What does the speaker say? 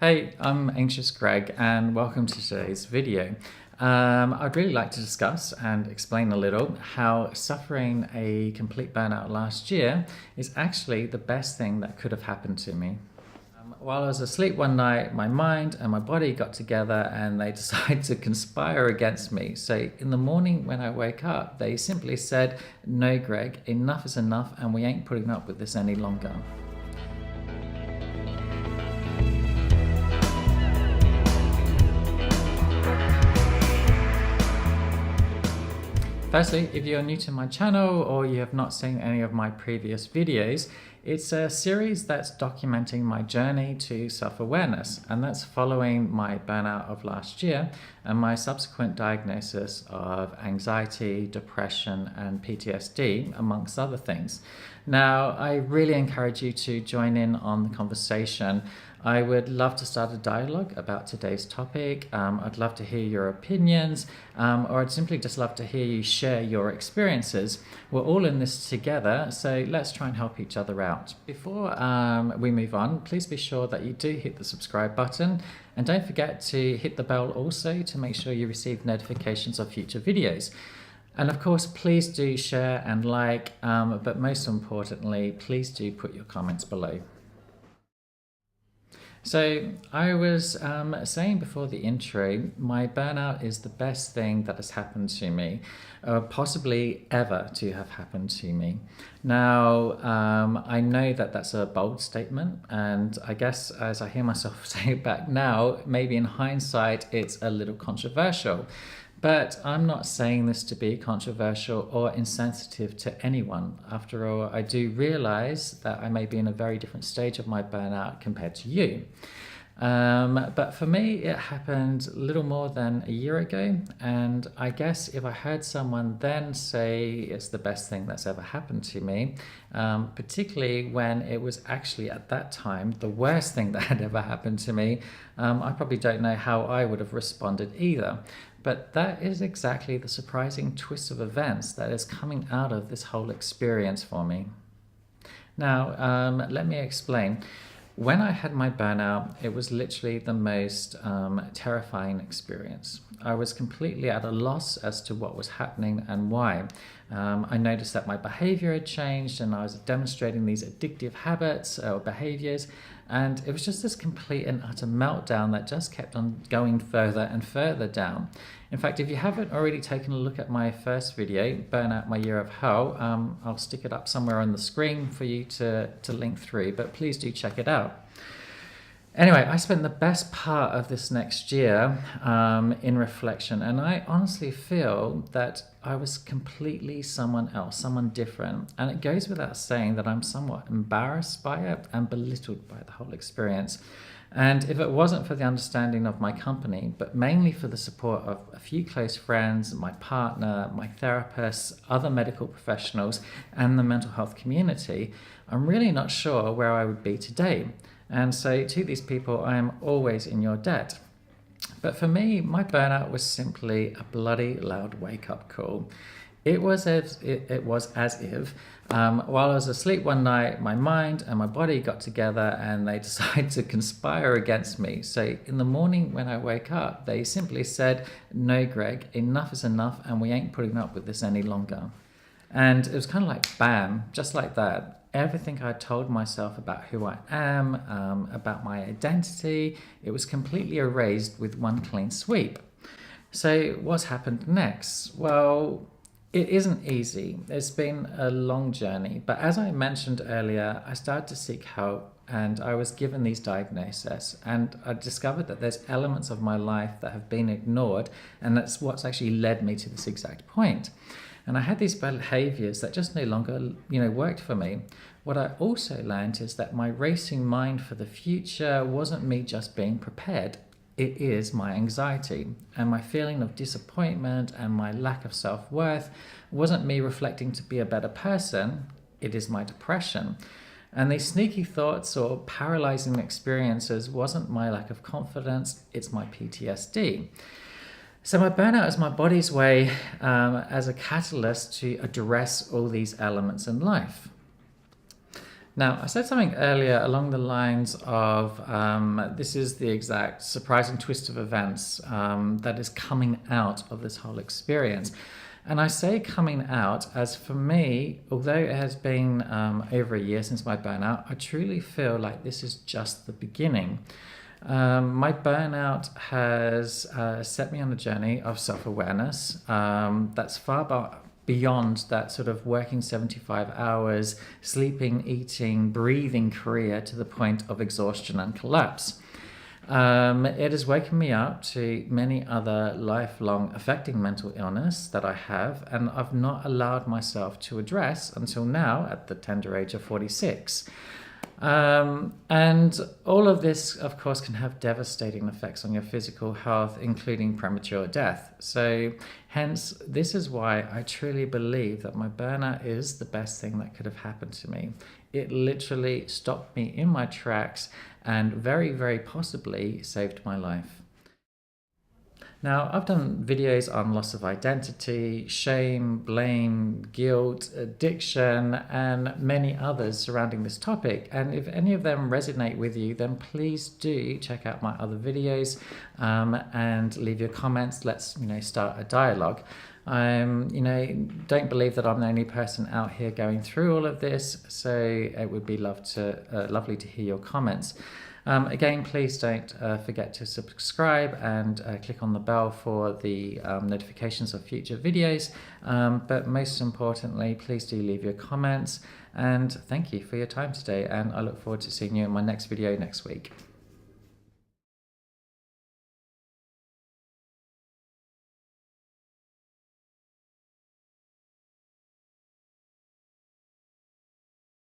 Hey, I'm Anxious Gregg and welcome to today's video. I'd really like to discuss and explain a little how suffering a complete burnout last year is actually the best thing that could have happened to me. While I was asleep one night, my mind and my body got together and they decided to conspire against me. So in the morning when I wake up, they simply said, "No, Greg, enough is enough and we ain't putting up with this any longer." Firstly, if you're new to my channel or you have not seen any of my previous videos, it's a series that's documenting my journey to self-awareness, and that's following my burnout of last year and my subsequent diagnosis of anxiety, depression, and PTSD, amongst other things. Now, I really encourage you to join in on the conversation. I would love to start a dialogue about today's topic. I'd love to hear your opinions, or I'd simply just love to hear you share your experiences. We're all in this together, so let's try and help each other out. Before we move on, please be sure that you do hit the subscribe button, and don't forget to hit the bell also to make sure you receive notifications of future videos. And of course, please do share and like, but most importantly, please do put your comments below. So I was saying before the intro, my burnout is the best thing that has happened to me, possibly ever to have happened to me. Now, I know that that's a bold statement, and I guess as I hear myself say it back now, maybe in hindsight, it's a little controversial. But I'm not saying this to be controversial or insensitive to anyone. After all, I do realize that I may be in a very different stage of my burnout compared to you. But for me, it happened a little more than a year ago. And I guess if I heard someone then say it's the best thing that's ever happened to me, particularly when it was actually at that time the worst thing that had ever happened to me, I probably don't know how I would have responded either. But that is exactly the surprising twist of events that is coming out of this whole experience for me. Now, let me explain. When I had my burnout, it was literally the most terrifying experience. I was completely at a loss as to what was happening and why. I noticed that my behavior had changed and I was demonstrating these addictive habits or behaviors, and it was just this complete and utter meltdown that just kept on going further and further down. In fact, if you haven't already taken a look at my first video, Burnout My Year of Hell, I'll stick it up somewhere on the screen for you to link through, but please do check it out. Anyway, I spent the best part of this next year in reflection, and I honestly feel that I was completely someone else, someone different. And it goes without saying that I'm somewhat embarrassed by it and belittled by the whole experience. And if it wasn't for the understanding of my company, but mainly for the support of a few close friends, my partner, my therapists, other medical professionals, and the mental health community, I'm really not sure where I would be today. And so to these people, I am always in your debt. But for me, my burnout was simply a bloody loud wake-up call. It was as if while I was asleep one night, my mind and my body got together and they decided to conspire against me. So in the morning when I wake up, they simply said, "No, Greg, enough is enough and we ain't putting up with this any longer." And it was kind of like bam, just like that. Everything I told myself about who I am, about my identity, it was completely erased with one clean sweep. So what's happened next? Well, it isn't easy. It's been a long journey. But as I mentioned earlier, I started to seek help and I was given these diagnoses, and I discovered that there's elements of my life that have been ignored, and that's what's actually led me to this exact point. And I had these behaviors that just no longer, worked for me. What I also learned is that my racing mind for the future wasn't me just being prepared. It is my anxiety, and my feeling of disappointment and my lack of self-worth wasn't me reflecting to be a better person. It is my depression. And these sneaky thoughts or paralyzing experiences wasn't my lack of confidence, it's my PTSD. So my burnout is my body's way as a catalyst to address all these elements in life. Now, I said something earlier along the lines of this is the exact surprising twist of events that is coming out of this whole experience. And I say coming out as for me, although it has been over a year since my burnout, I truly feel like this is just the beginning. My burnout has set me on a journey of self awareness that's beyond that sort of working 75 hours, sleeping, eating, breathing career to the point of exhaustion and collapse. It has woken me up to many other lifelong affecting mental illness that I have, and I've not allowed myself to address until now at the tender age of 46. And all of this, of course, can have devastating effects on your physical health, including premature death. So, hence, this is why I truly believe that my burnout is the best thing that could have happened to me. It literally stopped me in my tracks and very, very possibly saved my life. Now, I've done videos on loss of identity, shame, blame, guilt, addiction, and many others surrounding this topic. And if any of them resonate with you, then please do check out my other videos and leave your comments. Let's, start a dialogue. Don't believe that I'm the only person out here going through all of this, so it would be lovely to hear your comments. Again, please don't forget to subscribe and click on the bell for the notifications of future videos. But most importantly, please do leave your comments. And thank you for your time today. And I look forward to seeing you in my next video next week.